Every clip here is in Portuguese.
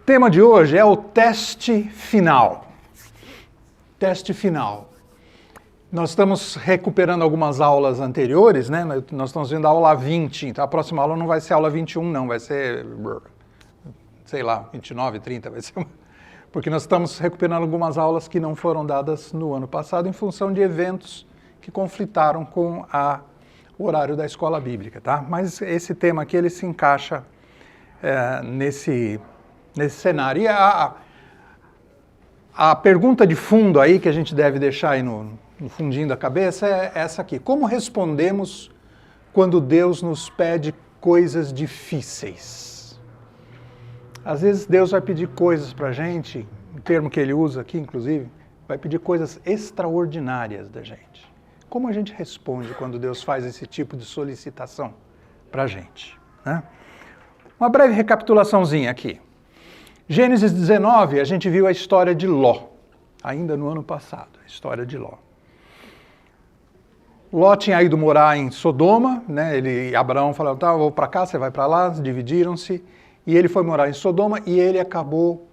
tema de hoje é o teste final. Teste final. Nós estamos recuperando algumas aulas anteriores, né? Nós estamos vendo a aula 20, então a próxima aula não vai ser a aula 21, não, vai ser, sei lá, 29, 30, vai ser porque nós estamos recuperando algumas aulas que não foram dadas no ano passado em função de eventos que conflitaram com o horário da escola bíblica, tá? Mas esse tema aqui, ele se encaixa nesse cenário. E a pergunta de fundo aí que a gente deve deixar aí no fundinho da cabeça é essa aqui. Como respondemos quando Deus nos pede coisas difíceis? Às vezes Deus vai pedir coisas para a gente, o termo que ele usa aqui, inclusive, vai pedir coisas extraordinárias da gente. Como a gente responde quando Deus faz esse tipo de solicitação para a gente, né? Uma breve recapitulaçãozinha aqui. Gênesis 19, a gente viu a história de Ló, ainda no ano passado, a história de Ló. Ló tinha ido morar em Sodoma, né? Ele e Abraão falaram, tá, eu vou para cá, você vai para lá, dividiram-se, e ele foi morar em Sodoma e ele acabou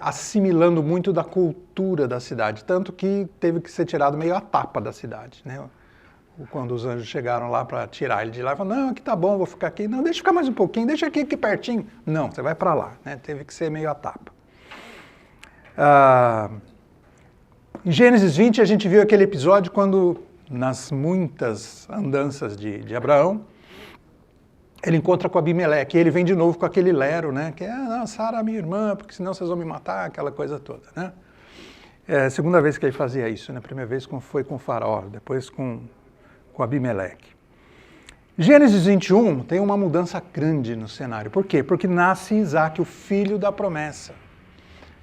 assimilando muito da cultura da cidade, tanto que teve que ser tirado meio a tapa da cidade, né? Quando os anjos chegaram lá para tirar ele de lá, falaram, não, aqui tá bom, vou ficar aqui. Não, deixa eu ficar mais um pouquinho, deixa aqui pertinho. Não, você vai para lá, né? Teve que ser meio a tapa. Em Gênesis 20, a gente viu aquele episódio quando, nas muitas andanças de Abraão, ele encontra com Abimeleque, e ele vem de novo com aquele lero, né? Que é, Sara, minha irmã, porque senão vocês vão me matar, aquela coisa toda, né? É a segunda vez que ele fazia isso, né? A primeira vez foi com o faraó, depois com Abimeleque. Gênesis 21 tem uma mudança grande no cenário. Por quê? Porque nasce Isaac, o filho da promessa.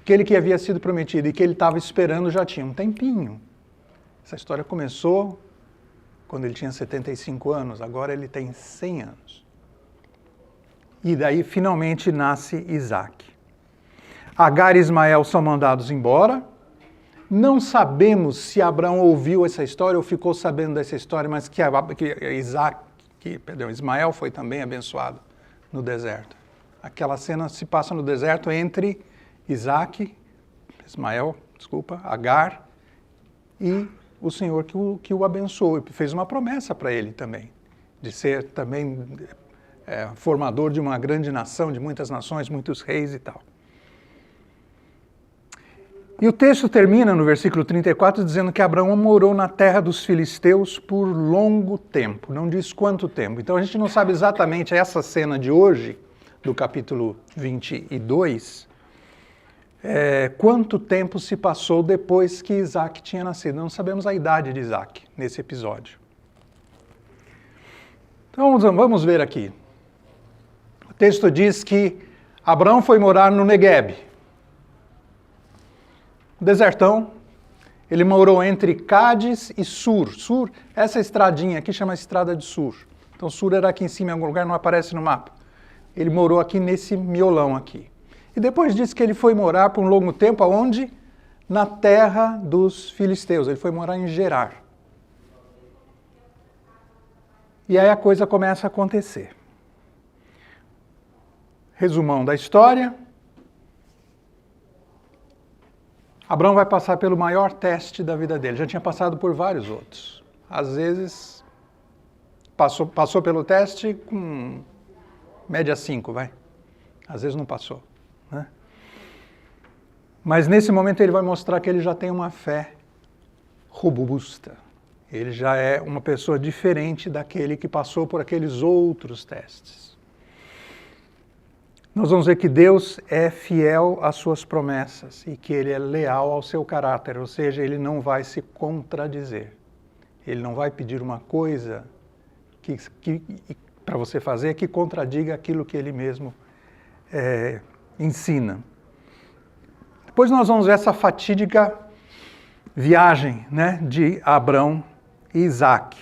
Aquele que havia sido prometido e que ele estava esperando já tinha um tempinho. Essa história começou quando ele tinha 75 anos, agora ele tem 100 anos. E daí finalmente nasce Isaac. Agar e Ismael são mandados embora. Não sabemos se Abraão ouviu essa história ou ficou sabendo dessa história, mas que Ismael foi também abençoado no deserto. Aquela cena se passa no deserto entre Agar e o Senhor que o abençoou e fez uma promessa para ele também, de ser também formador de uma grande nação, de muitas nações, muitos reis e tal. E o texto termina no versículo 34 dizendo que Abraão morou na terra dos filisteus por longo tempo, não diz quanto tempo. Então a gente não sabe exatamente essa cena de hoje, do capítulo 22, quanto tempo se passou depois que Isaac tinha nascido. Não sabemos a idade de Isaac nesse episódio. Então vamos ver aqui. O texto diz que Abraão foi morar no Negueb, desertão. Ele morou entre Cádiz e Sur. Sur, essa estradinha aqui chama Estrada de Sur. Então Sur era aqui em cima em algum lugar, não aparece no mapa. Ele morou aqui nesse miolão aqui. E depois diz que ele foi morar por um longo tempo, aonde? Na terra dos filisteus. Ele foi morar em Gerar. E aí a coisa começa a acontecer. Resumão da história. Abraão vai passar pelo maior teste da vida dele. Já tinha passado por vários outros. Às vezes, passou pelo teste com média 5, vai. Às vezes não passou, né? Mas nesse momento ele vai mostrar que ele já tem uma fé robusta. Ele já é uma pessoa diferente daquele que passou por aqueles outros testes. Nós vamos ver que Deus é fiel às suas promessas e que Ele é leal ao seu caráter, ou seja, Ele não vai se contradizer. Ele não vai pedir uma coisa para você fazer que contradiga aquilo que Ele mesmo ensina. Depois nós vamos ver essa fatídica viagem, né, de Abraão e Isaac.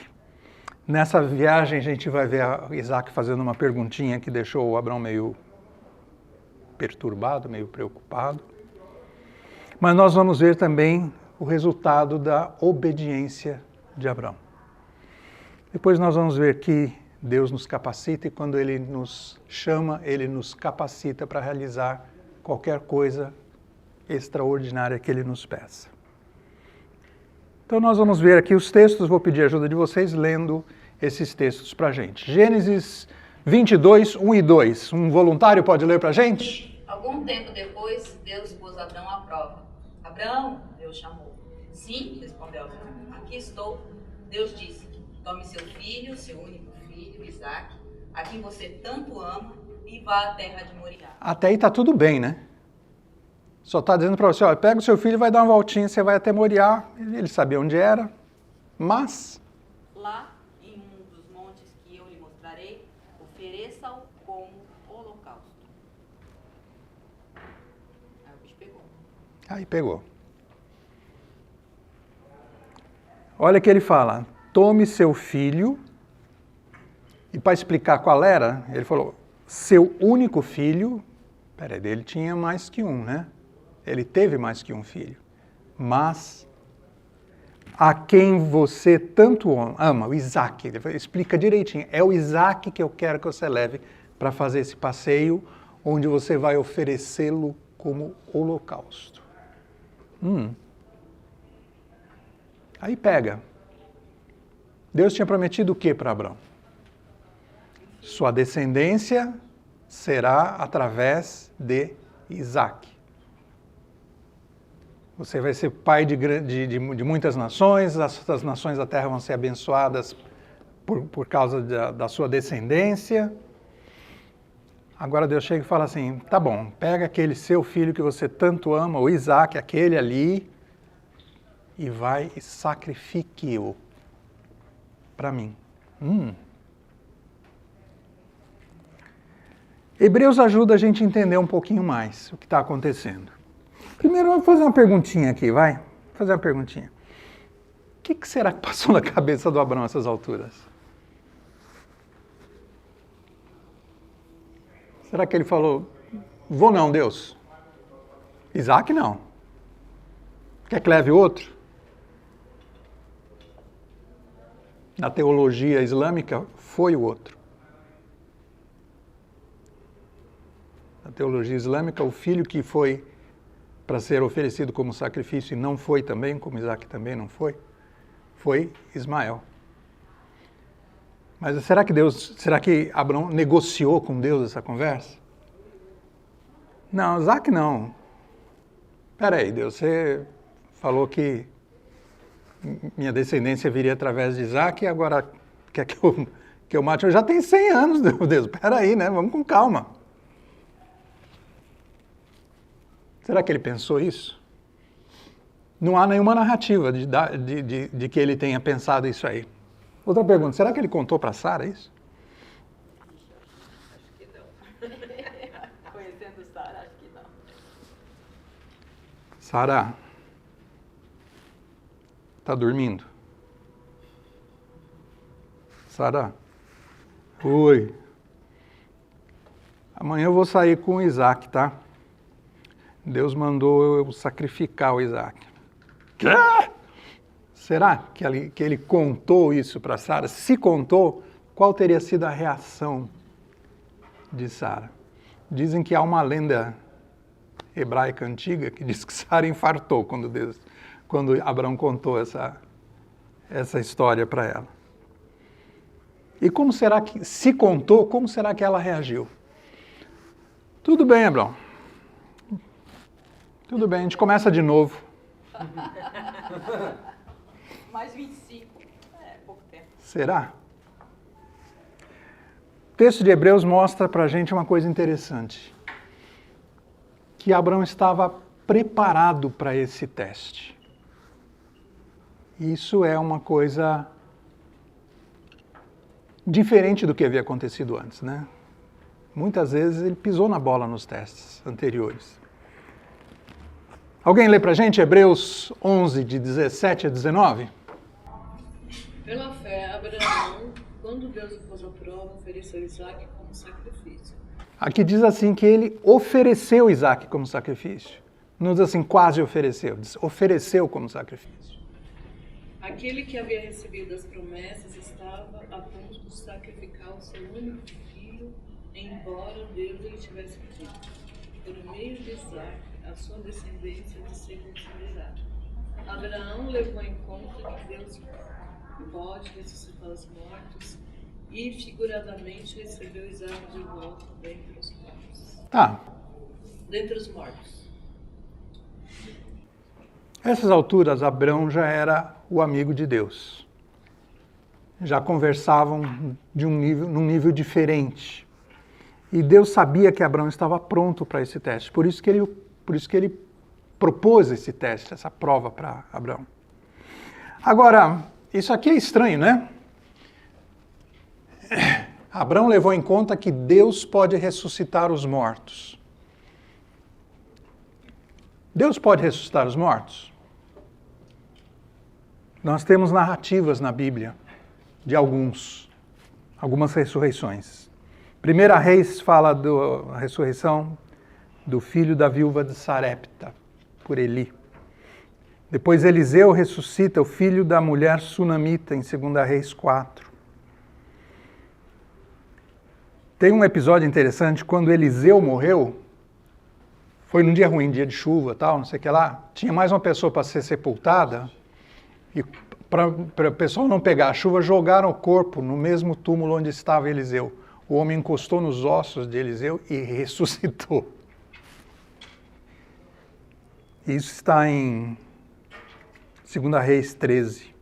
Nessa viagem a gente vai ver Isaac fazendo uma perguntinha que deixou o Abraão meio perturbado, meio preocupado. Mas nós vamos ver também o resultado da obediência de Abraão. Depois nós vamos ver que Deus nos capacita e quando Ele nos chama, Ele nos capacita para realizar qualquer coisa extraordinária que Ele nos peça. Então nós vamos ver aqui os textos, vou pedir a ajuda de vocês lendo esses textos para a gente. Gênesis 22, 1 e 2. Um voluntário pode ler para a gente? Algum tempo depois, Deus pôs Abrão à prova. Abrão, Deus chamou. Sim, respondeu Abrão. Aqui estou. Deus disse, tome seu filho, seu único filho, Isaque, a quem você tanto ama, e vá à terra de Moriá. Até aí está tudo bem, né? Só está dizendo para você, olha, pega o seu filho e vai dar uma voltinha, você vai até Moriá. Ele sabia onde era, mas... Lá, em um dos montes que eu lhe mostrarei, ofereça-o como holocausto. Aí o bicho pegou. Aí pegou. Olha que ele fala, tome seu filho, e para explicar qual era, ele falou, seu único filho, peraí, ele tinha mais que um, né? Ele teve mais que um filho, mas a quem você tanto ama, o Isaque, ele explica direitinho, é o Isaque que eu quero que você leve para fazer esse passeio, onde você vai oferecê-lo como holocausto. Aí pega. Deus tinha prometido o que para Abrão? Sua descendência será através de Isaque. Você vai ser pai de muitas nações, as nações da terra vão ser abençoadas por causa da sua descendência. Agora Deus chega e fala assim, tá bom, pega aquele seu filho que você tanto ama, o Isaque, aquele ali, e vai e sacrifique-o para mim. Hebreus ajuda a gente a entender um pouquinho mais o que está acontecendo. Primeiro, vamos fazer uma perguntinha aqui, vai? Fazer uma perguntinha. O que será que passou na cabeça do Abrão a essas alturas? Será que ele falou, vou não, Deus? Isaque não. Quer que leve outro? Na teologia islâmica, foi o outro. Na teologia islâmica, o filho que foi para ser oferecido como sacrifício e não foi também, como Isaque também não foi, foi Ismael. Mas será que Abrão negociou com Deus essa conversa? Não, Isaque não. Espera aí, Deus, você falou que minha descendência viria através de Isaque e agora quer que eu mate? Eu já tenho 100 anos, Deus, espera aí, né? Vamos com calma. Será que ele pensou isso? Não há nenhuma narrativa de que ele tenha pensado isso aí. Outra pergunta, será que ele contou para Sara isso? Acho que não. Conhecendo Sara, acho que não. Sara, está dormindo? Sara, oi. Amanhã eu vou sair com o Isaque, tá? Deus mandou eu sacrificar o Isaque. Quê? Será que ele contou isso para Sara? Se contou, qual teria sido a reação de Sara? Dizem que há uma lenda hebraica antiga que diz que Sara infartou quando Abrão contou essa história para ela. E como será que, se contou, como será que ela reagiu? Tudo bem, Abrão. Tudo bem, a gente começa de novo. Mais 25. Pouco tempo. Será? O texto de Hebreus mostra para a gente uma coisa interessante. Que Abrão estava preparado para esse teste. Isso é uma coisa diferente do que havia acontecido antes, né? Muitas vezes ele pisou na bola nos testes anteriores. Alguém lê pra gente Hebreus 11, de 17 a 19? Pela fé, Abraão, quando Deus o pôs à prova, ofereceu Isaque como sacrifício. Aqui diz assim que ele ofereceu Isaque como sacrifício. Não diz assim, quase ofereceu. Diz, ofereceu como sacrifício. Aquele que havia recebido as promessas estava a ponto de sacrificar o seu único filho, embora Deus lhe tivesse dito: por meio de Isaac, a sua descendência de ser considerada. Abraão levou em conta que Deus pode ressuscitar os mortos e, figuradamente, recebeu Isaac de volta dentre os mortos. Dentre os mortos. Nessas alturas, Abrão já era o amigo de Deus. Já conversavam num nível diferente. E Deus sabia que Abrão estava pronto para esse teste. Por isso que ele propôs esse teste, essa prova para Abrão. Agora, isso aqui é estranho, né? Abrão levou em conta que Deus pode ressuscitar os mortos. Deus pode ressuscitar os mortos? Nós temos narrativas na Bíblia de algumas ressurreições. 1 Reis fala da ressurreição do filho da viúva de Sarepta, por Eli. Depois Eliseu ressuscita o filho da mulher sunamita, em 2 Reis 4. Tem um episódio interessante, quando Eliseu morreu, foi num dia ruim, dia de chuva, tal, não sei o que lá, tinha mais uma pessoa para ser sepultada, e para o pessoal não pegar a chuva, jogaram o corpo no mesmo túmulo onde estava Eliseu. O homem encostou nos ossos de Eliseu e ressuscitou. Isso está em 2 Reis 13.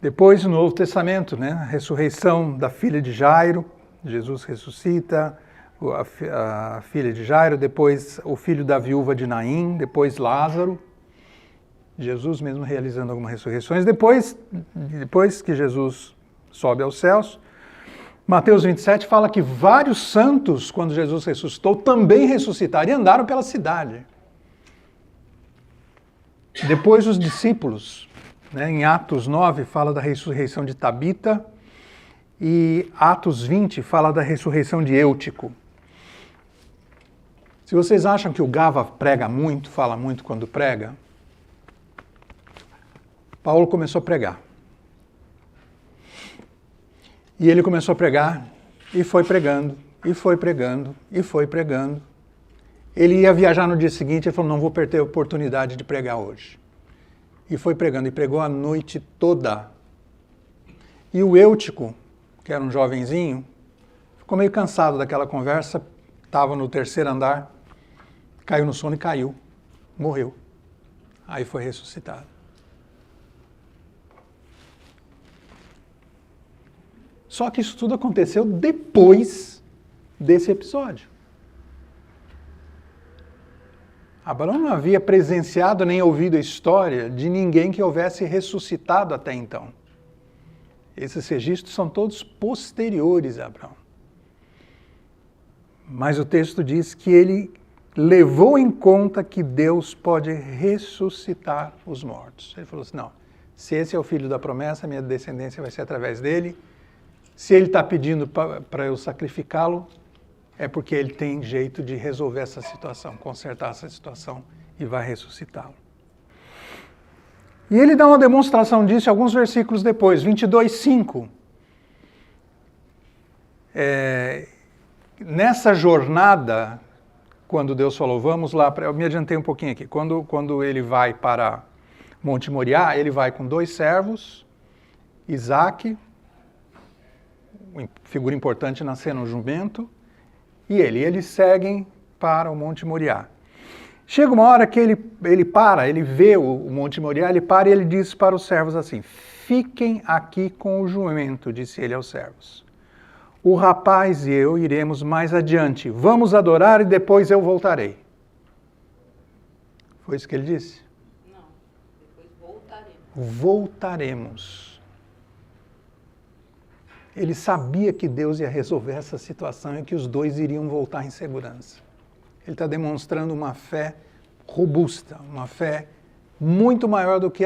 Depois, no Novo Testamento, né, a ressurreição da filha de Jairo, Jesus ressuscita a filha de Jairo, depois o filho da viúva de Naim, depois Lázaro, Jesus mesmo realizando algumas ressurreições. Depois que Jesus sobe aos céus, Mateus 27 fala que vários santos, quando Jesus ressuscitou, também ressuscitaram e andaram pela cidade. Depois os discípulos, né, em Atos 9 fala da ressurreição de Tabita e Atos 20 fala da ressurreição de Eutico. Se vocês acham que o Gava prega muito, fala muito quando prega, Paulo começou a pregar. E ele começou a pregar, e foi pregando, e foi pregando, e foi pregando. Ele ia viajar no dia seguinte, ele falou, não vou perder a oportunidade de pregar hoje. E foi pregando, e pregou a noite toda. E o Eutico, que era um jovenzinho, ficou meio cansado daquela conversa, estava no terceiro andar, caiu no sono e caiu, morreu. Aí foi ressuscitado. Só que isso tudo aconteceu depois desse episódio. Abraão não havia presenciado nem ouvido a história de ninguém que houvesse ressuscitado até então. Esses registros são todos posteriores a Abraão. Mas o texto diz que ele levou em conta que Deus pode ressuscitar os mortos. Ele falou assim, não, se esse é o filho da promessa, minha descendência vai ser através dele. Se ele está pedindo para eu sacrificá-lo, é porque ele tem jeito de resolver essa situação, consertar essa situação e vai ressuscitá-lo. E ele dá uma demonstração disso alguns versículos depois, 22:5. Nessa jornada, quando Deus falou, vamos lá, eu me adiantei um pouquinho aqui, quando ele vai para Monte Moriá, ele vai com 2 servos, Isaac, figura importante na cena, o jumento, e eles seguem para o Monte Moriá. Chega uma hora que ele para, ele vê o Monte Moriá, ele para e ele diz para os servos assim, fiquem aqui com o jumento, disse ele aos servos. O rapaz e eu iremos mais adiante, vamos adorar e depois eu voltarei. Foi isso que ele disse? Não, depois voltaremos. Voltaremos. Ele sabia que Deus ia resolver essa situação e que os dois iriam voltar em segurança. Ele está demonstrando uma fé robusta, uma fé muito maior do que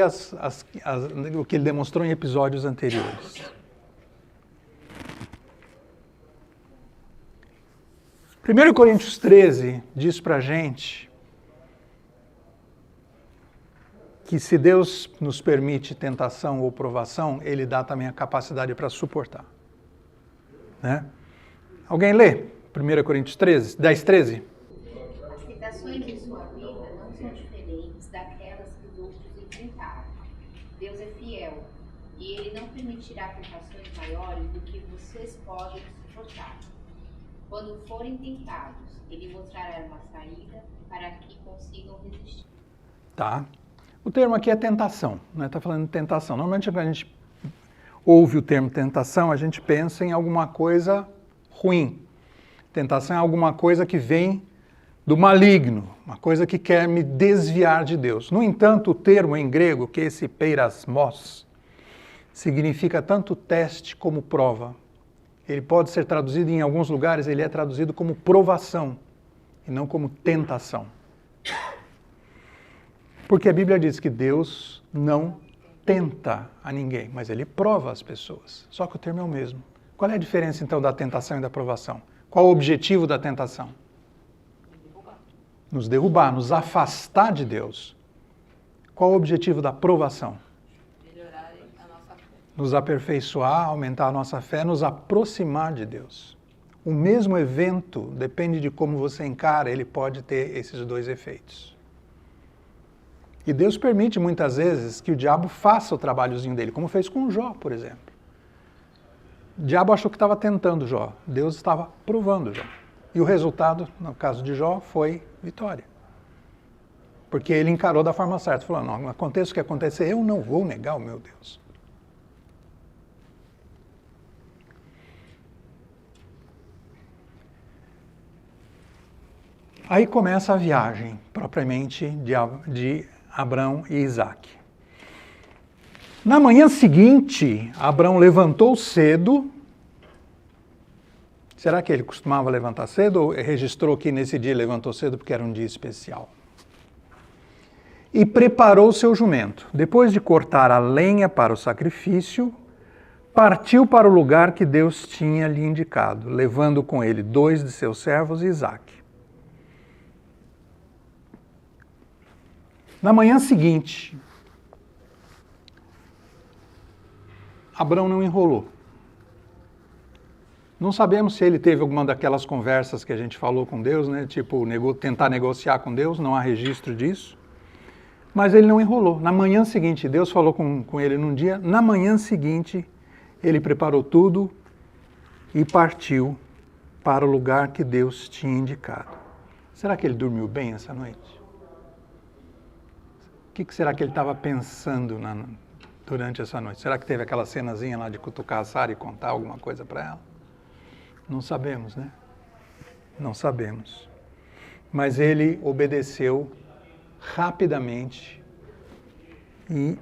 o que ele demonstrou em episódios anteriores. 1 Coríntios 13 diz para a gente que se Deus nos permite tentação ou provação, Ele dá também a capacidade para suportar. Né? Alguém lê 1 Coríntios 10, 13? As tentações de sua vida não são diferentes daquelas que os outros enfrentaram. Deus é fiel e Ele não permitirá tentações maiores do que vocês podem suportar. Quando forem tentados, Ele mostrará uma saída para que consigam resistir. Tá. O termo aqui é tentação, né? Está falando de tentação. Normalmente, quando a gente ouve o termo tentação, a gente pensa em alguma coisa ruim. Tentação é alguma coisa que vem do maligno, uma coisa que quer me desviar de Deus. No entanto, o termo em grego, que é esse peirasmos, significa tanto teste como prova. Ele pode ser traduzido, em alguns lugares, ele é traduzido como provação, e não como tentação. Porque a Bíblia diz que Deus não tenta a ninguém, mas Ele prova as pessoas. Só que o termo é o mesmo. Qual é a diferença, então, da tentação e da provação? Qual o objetivo da tentação? Nos derrubar, nos afastar de Deus. Qual o objetivo da provação? Melhorar a nossa fé. Nos aperfeiçoar, aumentar a nossa fé, nos aproximar de Deus. O mesmo evento, depende de como você encara, ele pode ter esses dois efeitos. E Deus permite muitas vezes que o diabo faça o trabalhozinho dele, como fez com Jó, por exemplo. O diabo achou que estava tentando Jó, Deus estava provando Jó. E o resultado, no caso de Jó, foi vitória. Porque ele encarou da forma certa, falou, não, aconteça o que acontecer, eu não vou negar o meu Deus. Aí começa a viagem, propriamente, de Abrão e Isaac. Na manhã seguinte, Abrão levantou cedo. Será que ele costumava levantar cedo ou registrou que nesse dia levantou cedo porque era um dia especial? E preparou seu jumento. Depois de cortar a lenha para o sacrifício, partiu para o lugar que Deus tinha lhe indicado, levando com ele 2 de seus servos e Isaac. Na manhã seguinte, Abrão não enrolou. Não sabemos se ele teve alguma daquelas conversas que a gente falou com Deus, né? Tipo, tentar negociar com Deus, não há registro disso. Mas ele não enrolou. Na manhã seguinte, Deus falou com ele num dia, na manhã seguinte, ele preparou tudo e partiu para o lugar que Deus tinha indicado. Será que ele dormiu bem essa noite? O que será que ele estava pensando durante essa noite? Será que teve aquela cenazinha lá de cutucar a Sara e contar alguma coisa para ela? Não sabemos, né? Não sabemos. Mas ele obedeceu rapidamente e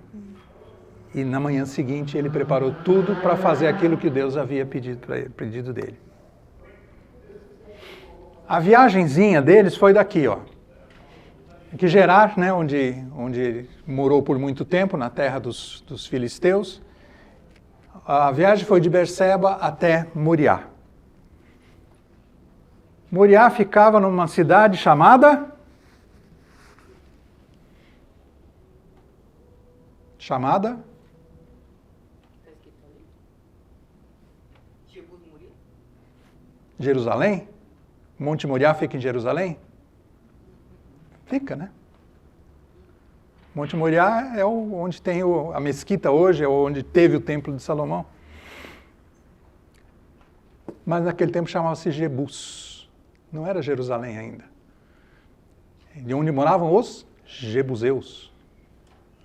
na manhã seguinte ele preparou tudo para fazer aquilo que Deus havia pedido dele. A viagenzinha deles foi daqui, ó. Que Gerar, né, onde ele morou por muito tempo, na terra dos filisteus. A viagem foi de Berseba até Moriá. Moriá ficava numa cidade chamada Jerusalém? Monte Moriá fica em Jerusalém? Fica, né? Monte Moriá é onde tem a mesquita hoje, é onde teve o Templo de Salomão. Mas naquele tempo chamava-se Jebus. Não era Jerusalém ainda. De onde moravam os jebuseus.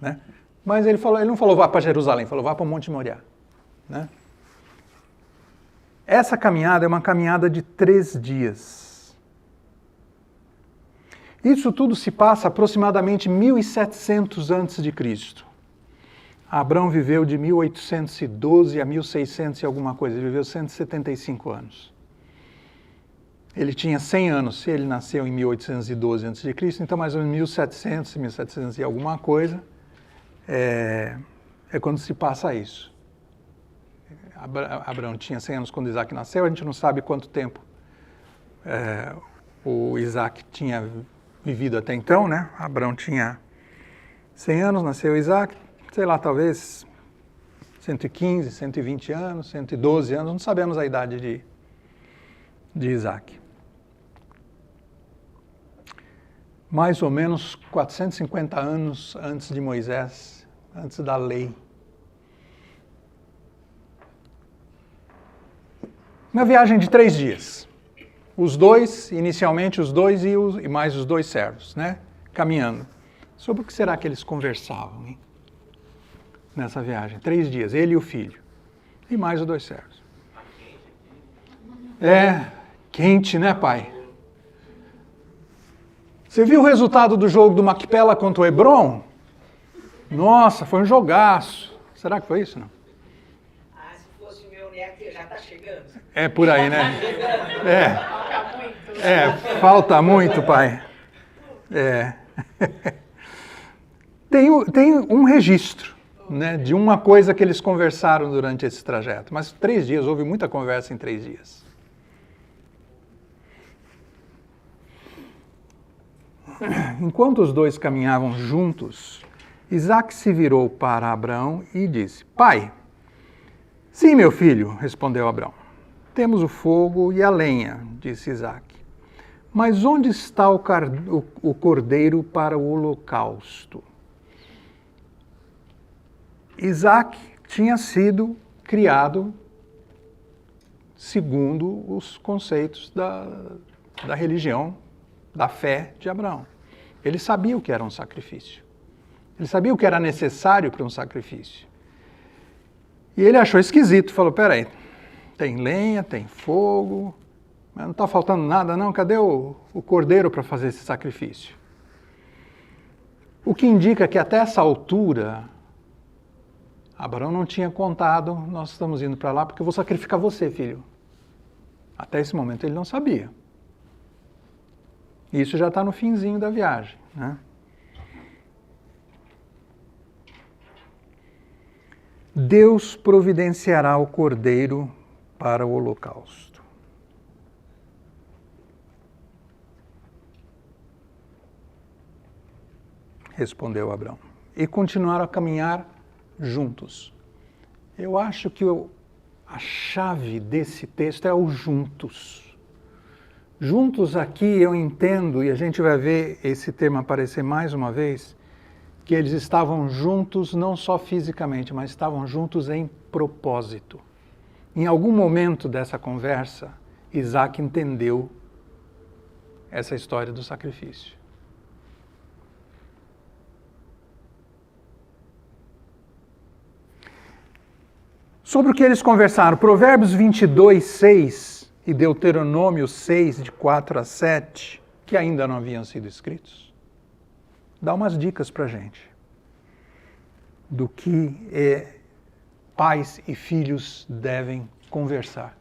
Né? Mas ele não falou vá para Jerusalém, falou vá para o Monte Moriá. Né? Essa caminhada é uma caminhada de 3 dias. Isso tudo se passa aproximadamente 1700 a.C. Abrão viveu de 1812 a 1600 e alguma coisa, ele viveu 175 anos. Ele tinha 100 anos, se ele nasceu em 1812 a.C., então mais ou menos 1700, 1700 e alguma coisa, é quando se passa isso. Abrão tinha 100 anos quando Isaac nasceu, a gente não sabe quanto tempo o Isaac tinha vivido até então, né? Abrão tinha 100 anos nasceu Isaac, sei lá, talvez 115, 120 anos, 112 anos, não sabemos a idade de Isaac. Mais ou menos 450 anos antes de Moisés, antes da lei. Uma viagem de 3 dias. Os dois, inicialmente os dois e mais os 2 servos, né? Caminhando. Sobre o que será que eles conversavam, hein? Nessa viagem? 3 dias, ele e o filho. E mais os 2 servos. É, quente, né, pai? Você viu o resultado do jogo do Macpela contra o Hebron? Nossa, foi um jogaço. Será que foi isso, não? Ah, se fosse meu neto, já está chegando. É por aí, né? Falta muito, pai. Tem um registro, né, de uma coisa que eles conversaram durante esse trajeto. Mas 3 dias, houve muita conversa em 3 dias. Enquanto os dois caminhavam juntos, Isaac se virou para Abraão e disse: Pai. Sim, meu filho, respondeu Abraão. Temos o fogo e a lenha, disse Isaac. Mas onde está o cordeiro para o holocausto? Isaac tinha sido criado segundo os conceitos da religião, da fé de Abraão. Ele sabia o que era um sacrifício. Ele sabia o que era necessário para um sacrifício. E ele achou esquisito, falou, peraí, tem lenha, tem fogo, mas não está faltando nada não, cadê o cordeiro para fazer esse sacrifício? O que indica que até essa altura, Abraão não tinha contado, nós estamos indo para lá porque eu vou sacrificar você, filho. Até esse momento ele não sabia. Isso já está no finzinho da viagem, né? Deus providenciará o cordeiro para o holocausto. Respondeu Abraão. E continuaram a caminhar juntos. Eu acho que a chave desse texto é o juntos. Juntos aqui eu entendo, e a gente vai ver esse termo aparecer mais uma vez, que eles estavam juntos não só fisicamente, mas estavam juntos em propósito. Em algum momento dessa conversa, Isaac entendeu essa história do sacrifício. Sobre o que eles conversaram, Provérbios 22, 6 e Deuteronômio 6, de 4 a 7, que ainda não haviam sido escritos, dá umas dicas para a gente do que pais e filhos devem conversar.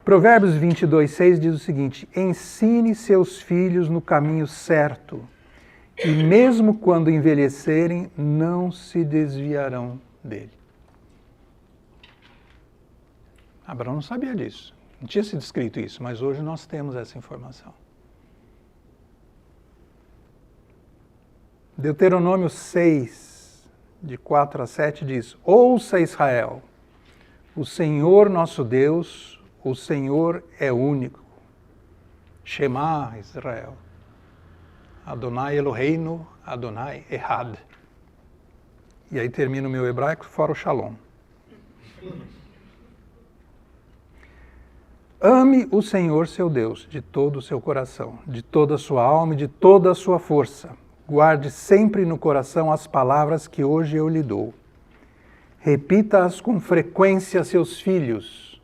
Provérbios 22, 6 diz o seguinte: ensine seus filhos no caminho certo, e mesmo quando envelhecerem, não se desviarão dele. Abraão não sabia disso, não tinha sido escrito isso, mas hoje nós temos essa informação. Deuteronômio 6, de 4 a 7 diz: ouça Israel, o Senhor nosso Deus, o Senhor é único. Shema Israel, Adonai Eloheinu, Adonai Ehad. E aí termina o meu hebraico, fora o Shalom. Ame o Senhor seu Deus de todo o seu coração, de toda a sua alma e de toda a sua força. Guarde sempre no coração as palavras que hoje eu lhe dou. Repita-as com frequência a seus filhos.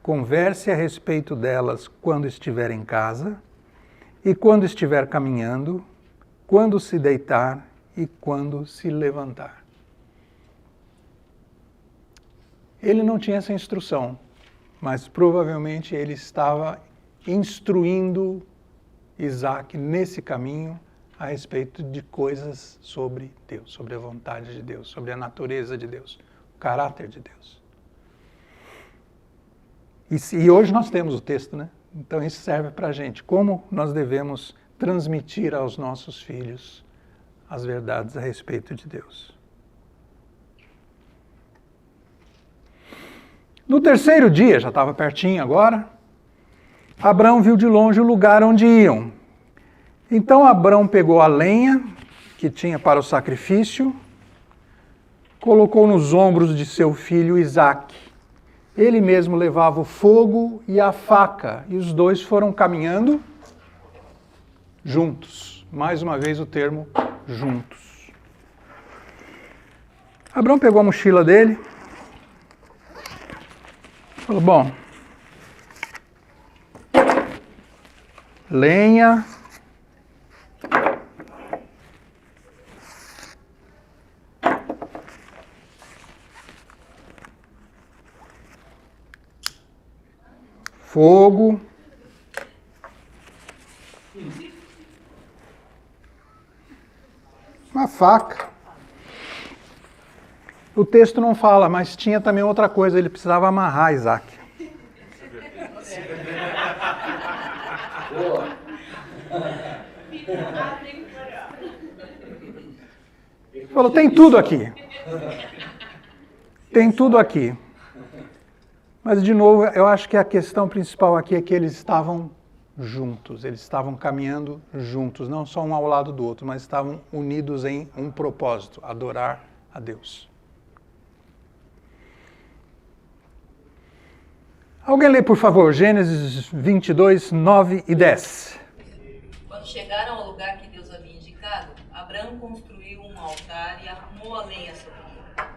Converse a respeito delas quando estiver em casa e quando estiver caminhando, quando se deitar e quando se levantar. Ele não tinha essa instrução, mas provavelmente ele estava instruindo Isaac nesse caminho a respeito de coisas sobre Deus, sobre a vontade de Deus, sobre a natureza de Deus, o caráter de Deus. E hoje nós temos o texto, né? Então isso serve para a gente. Como nós devemos transmitir aos nossos filhos as verdades a respeito de Deus. No terceiro dia, já estava pertinho agora, Abrão viu de longe o lugar onde iam. Então Abrão pegou a lenha que tinha para o sacrifício, colocou nos ombros de seu filho Isaque. Ele mesmo levava o fogo e a faca, e os dois foram caminhando juntos. Mais uma vez o termo juntos. Abrão pegou a mochila dele, falou, bom, lenha, fogo, uma faca. O texto não fala, mas tinha também outra coisa, ele precisava amarrar Isaque. Falou, tem tudo aqui. Tem tudo aqui. Mas, de novo, eu acho que a questão principal aqui é que eles estavam juntos, eles estavam caminhando juntos, não só um ao lado do outro, mas estavam unidos em um propósito, adorar a Deus. Alguém lê, por favor, Gênesis 22, 9 e 10. Quando chegaram ao lugar que Deus havia indicado, Abrão construiu um altar e arrumou a lenha sobre ele.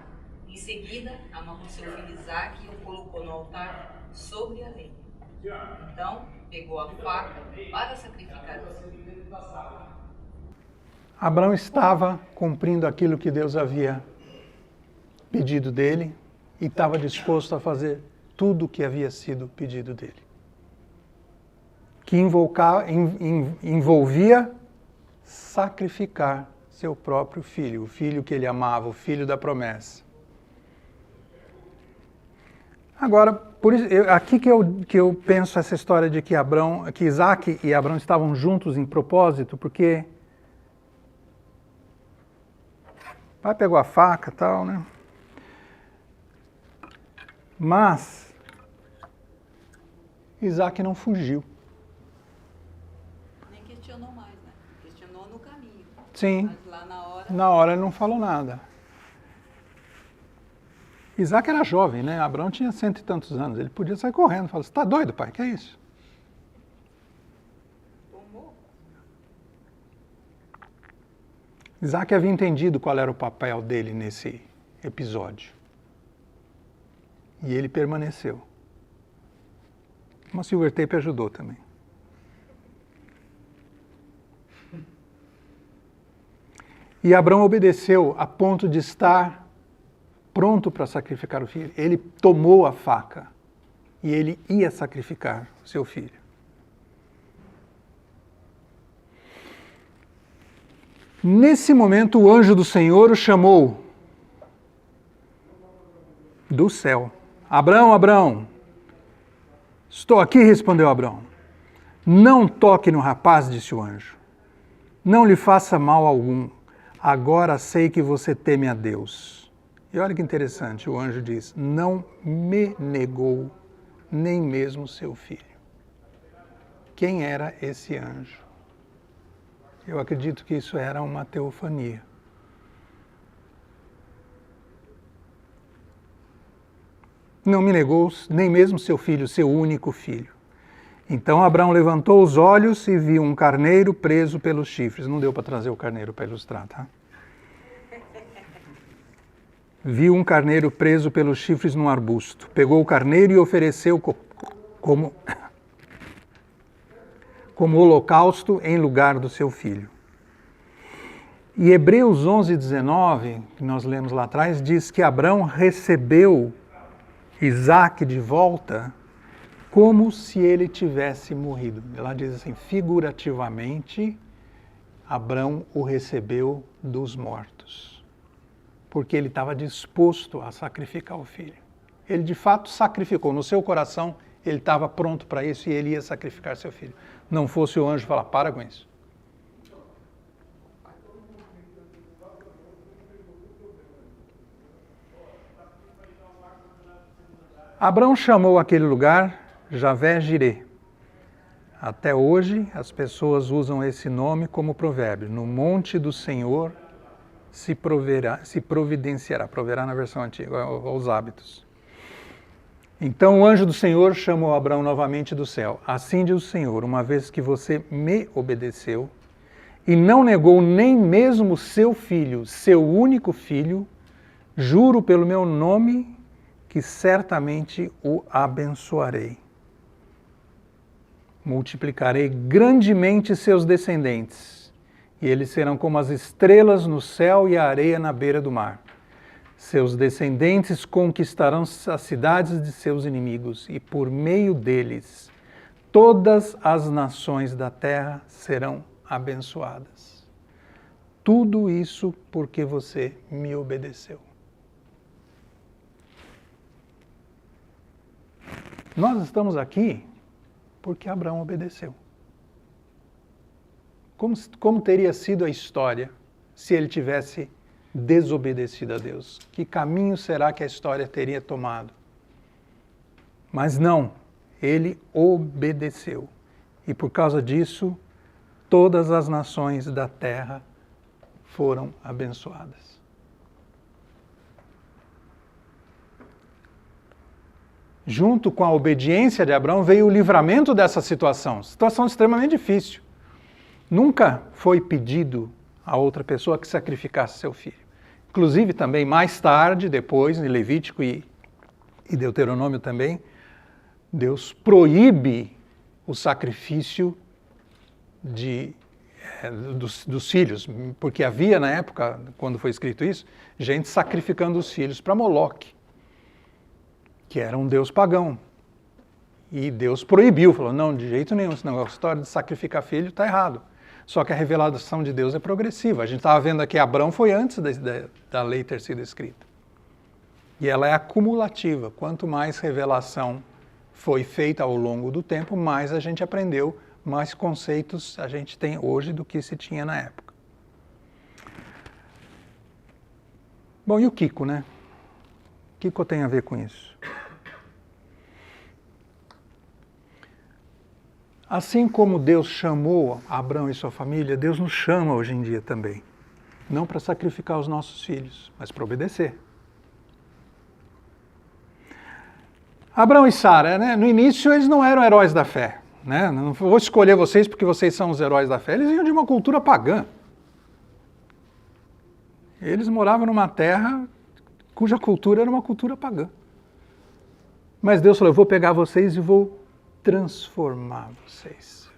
Em seguida, amarrou seu filho Isaque e o colocou no altar sobre a lenha. Então, pegou a faca para sacrificar o filho. Abrão estava cumprindo aquilo que Deus havia pedido dele e estava disposto a fazer tudo o que havia sido pedido dele. Que envolvia sacrificar seu próprio filho, o filho que ele amava, o filho da promessa. Agora, por isso, aqui que eu penso essa história de que Isaque e Abrão estavam juntos em propósito, porque o pai pegou a faca e tal, né? Mas Isaque não fugiu. Nem questionou mais, né? Questionou no caminho. Sim, Mas lá na na hora ele não falou nada. Isaque era jovem, né? Abrão tinha 100 e tantos anos. Ele podia sair correndo. Falar, você está doido, pai? Que é isso? tomou. Isaque havia entendido qual era o papel dele nesse episódio. E ele permaneceu. Uma silver tape ajudou também. E Abrão obedeceu a ponto de estar pronto para sacrificar o filho. Ele tomou a faca e ele ia sacrificar seu filho. Nesse momento, o anjo do Senhor o chamou do céu. Abrão, Abrão. Estou aqui, respondeu Abrão. Não toque no rapaz, disse o anjo. Não lhe faça mal algum. Agora sei que você teme a Deus. E olha que interessante, o anjo diz, não me negou nem mesmo seu filho. Quem era esse anjo? Eu acredito que isso era uma teofania. Não me negou nem mesmo seu filho, seu único filho. Então Abrão levantou os olhos e viu um carneiro preso pelos chifres. Não deu para trazer o carneiro para ilustrar, tá? Viu um carneiro preso pelos chifres num arbusto. Pegou o carneiro e ofereceu como holocausto em lugar do seu filho. E Hebreus 11, 19, que nós lemos lá atrás, diz que Abrão recebeu Isaque de volta como se ele tivesse morrido. Ela diz assim, figurativamente, Abrão o recebeu dos mortos. Porque ele estava disposto a sacrificar o filho. Ele de fato sacrificou. No seu coração, ele estava pronto para isso e ele ia sacrificar seu filho. Não fosse o anjo falar, para com isso. Abrão chamou aquele lugar Javé-Jirê. Até hoje, as pessoas usam esse nome como provérbio. No monte do Senhor se providenciará. Proverá na versão antiga, aos hábitos. Então o anjo do Senhor chamou Abrão novamente do céu. Assim diz o Senhor, uma vez que você me obedeceu e não negou nem mesmo seu filho, seu único filho, juro pelo meu nome que certamente o abençoarei. Multiplicarei grandemente seus descendentes, e eles serão como as estrelas no céu e a areia na beira do mar. Seus descendentes conquistarão as cidades de seus inimigos, e por meio deles todas as nações da terra serão abençoadas. Tudo isso porque você me obedeceu. Nós estamos aqui porque Abraão obedeceu. Como teria sido a história se ele tivesse desobedecido a Deus? Que caminho será que a história teria tomado? Mas não, ele obedeceu. E por causa disso, todas as nações da terra foram abençoadas. Junto com a obediência de Abraão veio o livramento dessa situação extremamente difícil. Nunca foi pedido a outra pessoa que sacrificasse seu filho. Inclusive também mais tarde, depois, em Levítico e Deuteronômio também, Deus proíbe o sacrifício dos filhos, porque havia na época, quando foi escrito isso, gente sacrificando os filhos para Moloque, que era um deus pagão. E Deus proibiu, falou, não, de jeito nenhum, esse negócio, a história de sacrificar filho está errado. Só que a revelação de Deus é progressiva. A gente estava vendo aqui, Abrão foi antes da lei ter sido escrita. E ela é acumulativa. Quanto mais revelação foi feita ao longo do tempo, mais a gente aprendeu, mais conceitos a gente tem hoje do que se tinha na época. Bom, e o Kiko, né? O Kiko tem a ver com isso? Assim como Deus chamou Abrão e sua família, Deus nos chama hoje em dia também. Não para sacrificar os nossos filhos, mas para obedecer. Abrão e Sara, né? No início eles não eram heróis da fé. Né? Não vou escolher vocês porque vocês são os heróis da fé. Eles vinham de uma cultura pagã. Eles moravam numa terra cuja cultura era uma cultura pagã. Mas Deus falou, eu vou pegar vocês e vou transformar vocês.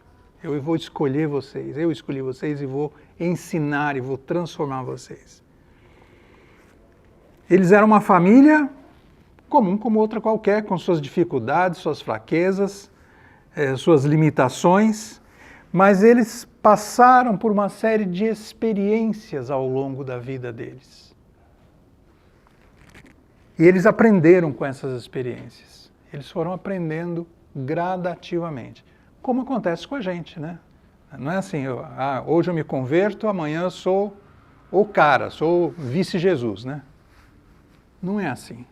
Eu vou escolher vocês, eu escolhi vocês e vou ensinar e vou transformar vocês. Eles eram uma família comum como outra qualquer, com suas dificuldades, suas fraquezas, suas limitações, mas eles passaram por uma série de experiências ao longo da vida deles. E eles aprenderam com essas experiências. Eles foram aprendendo gradativamente. Como acontece com a gente, né? Não é assim, hoje eu me converto, amanhã eu sou o cara, sou vice-Jesus, né? Não é assim.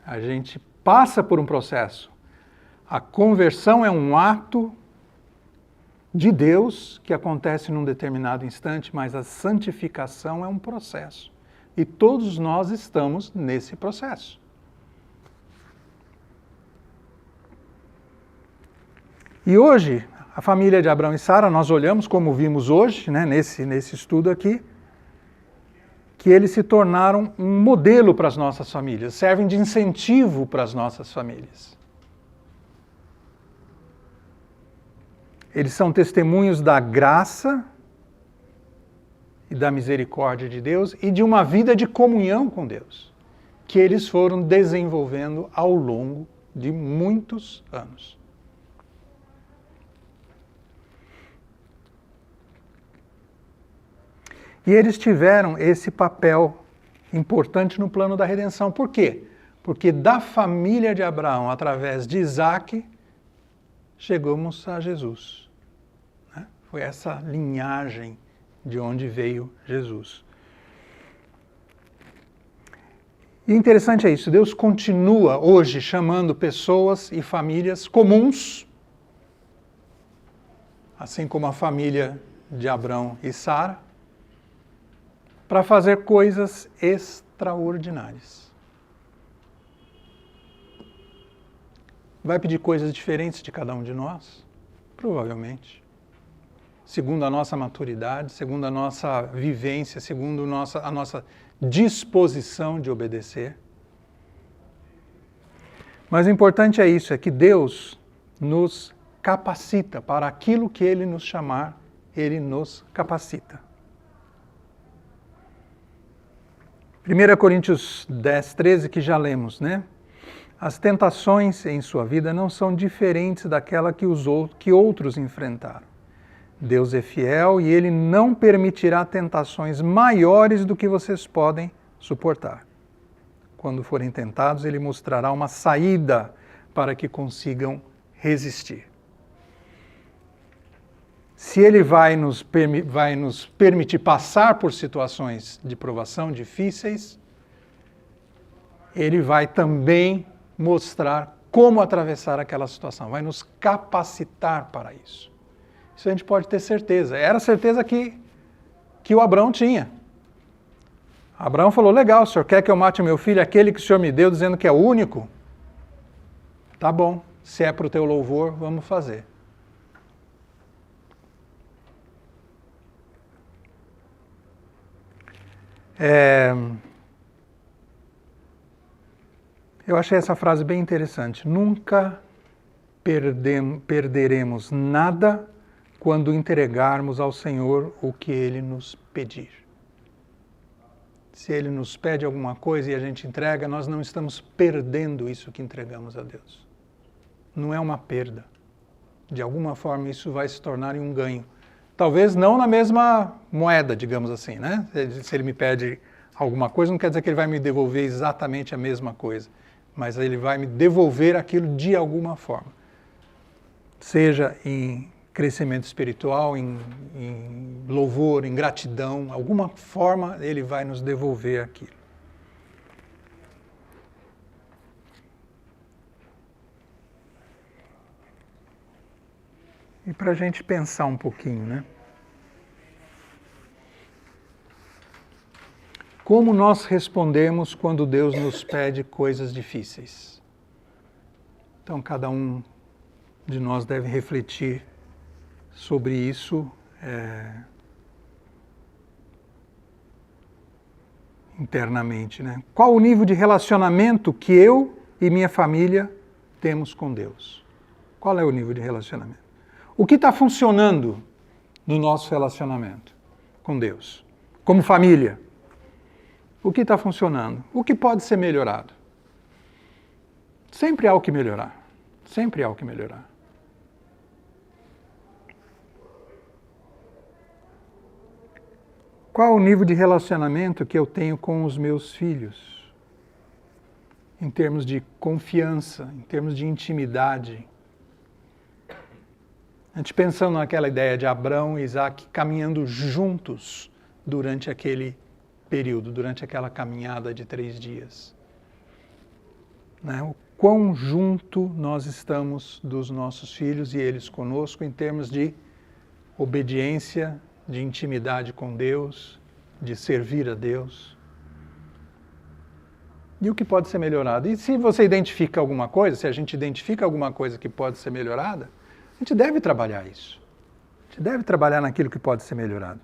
A gente passa por um processo. A conversão é um ato de Deus que acontece num determinado instante, mas a santificação é um processo. E todos nós estamos nesse processo. E hoje, a família de Abrão e Sara, nós olhamos, como vimos hoje, né, nesse estudo aqui, que eles se tornaram um modelo para as nossas famílias, servem de incentivo para as nossas famílias. Eles são testemunhos da graça e da misericórdia de Deus e de uma vida de comunhão com Deus, que eles foram desenvolvendo ao longo de muitos anos. E eles tiveram esse papel importante no plano da redenção. Por quê? Porque da família de Abraão, através de Isaac, chegamos a Jesus. Né? Foi essa linhagem de onde veio Jesus. E interessante é isso, Deus continua hoje chamando pessoas e famílias comuns, assim como a família de Abrão e Sara, para fazer coisas extraordinárias. Vai pedir coisas diferentes de cada um de nós? Provavelmente. Segundo a nossa maturidade, segundo a nossa vivência, segundo a nossa disposição de obedecer. Mas o importante é isso, é que Deus nos capacita para aquilo que Ele nos chamar, Ele nos capacita. 1 Coríntios 10, 13, que já lemos, né? As tentações em sua vida não são diferentes daquela que outros enfrentaram. Deus é fiel e Ele não permitirá tentações maiores do que vocês podem suportar. Quando forem tentados, Ele mostrará uma saída para que consigam resistir. Se Ele vai nos permitir passar por situações de provação difíceis, Ele vai também mostrar como atravessar aquela situação, vai nos capacitar para isso. Isso a gente pode ter certeza. Era a certeza que o Abrão tinha. Abraão falou, legal, o senhor quer que eu mate o meu filho, aquele que o senhor me deu, dizendo que é o único? Tá bom, se é para o teu louvor, vamos fazer. Eu achei essa frase bem interessante. Nunca perderemos nada quando entregarmos ao Senhor o que Ele nos pedir. Se Ele nos pede alguma coisa e a gente entrega, nós não estamos perdendo isso que entregamos a Deus. Não é uma perda. De alguma forma isso vai se tornar um ganho. Talvez não na mesma moeda, digamos assim, né? Se Ele me pede alguma coisa, não quer dizer que Ele vai me devolver exatamente a mesma coisa, mas Ele vai me devolver aquilo de alguma forma. Seja em crescimento espiritual, em louvor, em gratidão, alguma forma Ele vai nos devolver aquilo. E para a gente pensar um pouquinho, né? Como nós respondemos quando Deus nos pede coisas difíceis? Então, cada um de nós deve refletir sobre isso internamente, né? Qual o nível de relacionamento que eu e minha família temos com Deus? Qual é o nível de relacionamento? O que está funcionando no nosso relacionamento com Deus? Como família? O que está funcionando? O que pode ser melhorado? Sempre há o que melhorar. Sempre há o que melhorar. Qual o nível de relacionamento que eu tenho com os meus filhos? Em termos de confiança, em termos de intimidade. A gente pensando naquela ideia de Abrão e Isaac caminhando juntos durante aquele período, durante aquela caminhada de 3 dias. Né? O quão junto nós estamos dos nossos filhos e eles conosco em termos de obediência, de intimidade com Deus, de servir a Deus. E o que pode ser melhorado? E se você identifica alguma coisa, se a gente identifica alguma coisa que pode ser melhorada, a gente deve trabalhar isso. A gente deve trabalhar naquilo que pode ser melhorado.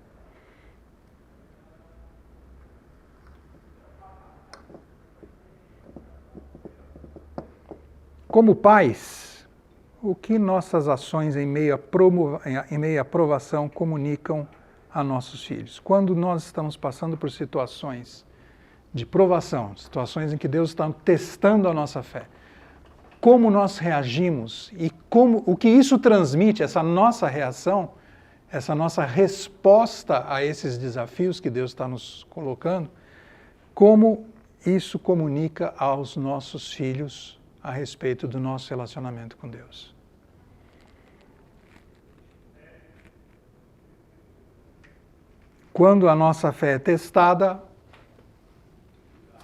Como pais, o que nossas ações em meio à provação comunicam a nossos filhos? Quando nós estamos passando por situações de provação, situações em que Deus está testando a nossa fé, como nós reagimos e o que isso transmite, essa nossa reação, essa nossa resposta a esses desafios que Deus está nos colocando, como isso comunica aos nossos filhos a respeito do nosso relacionamento com Deus. Quando a nossa fé é testada,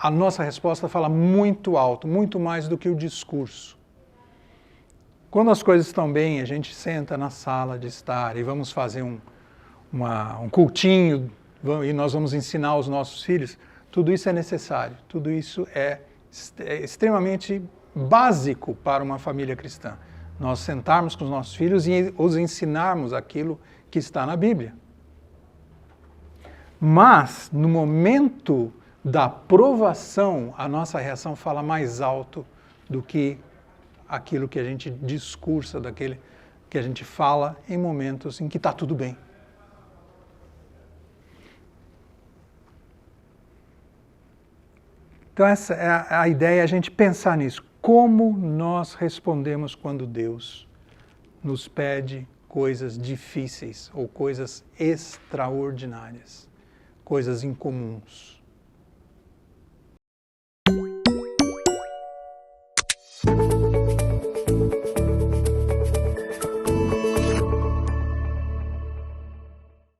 a nossa resposta fala muito alto, muito mais do que o discurso. Quando as coisas estão bem, a gente senta na sala de estar e vamos fazer um cultinho e nós vamos ensinar os nossos filhos. Tudo isso é necessário, tudo isso é extremamente básico para uma família cristã. Nós sentarmos com os nossos filhos e os ensinarmos aquilo que está na Bíblia. Mas, no momento da provação, a nossa reação fala mais alto do que aquilo que a gente discursa, daquele que a gente fala em momentos em que está tudo bem. Então essa é a ideia, a gente pensar nisso. Como nós respondemos quando Deus nos pede coisas difíceis ou coisas extraordinárias, coisas incomuns.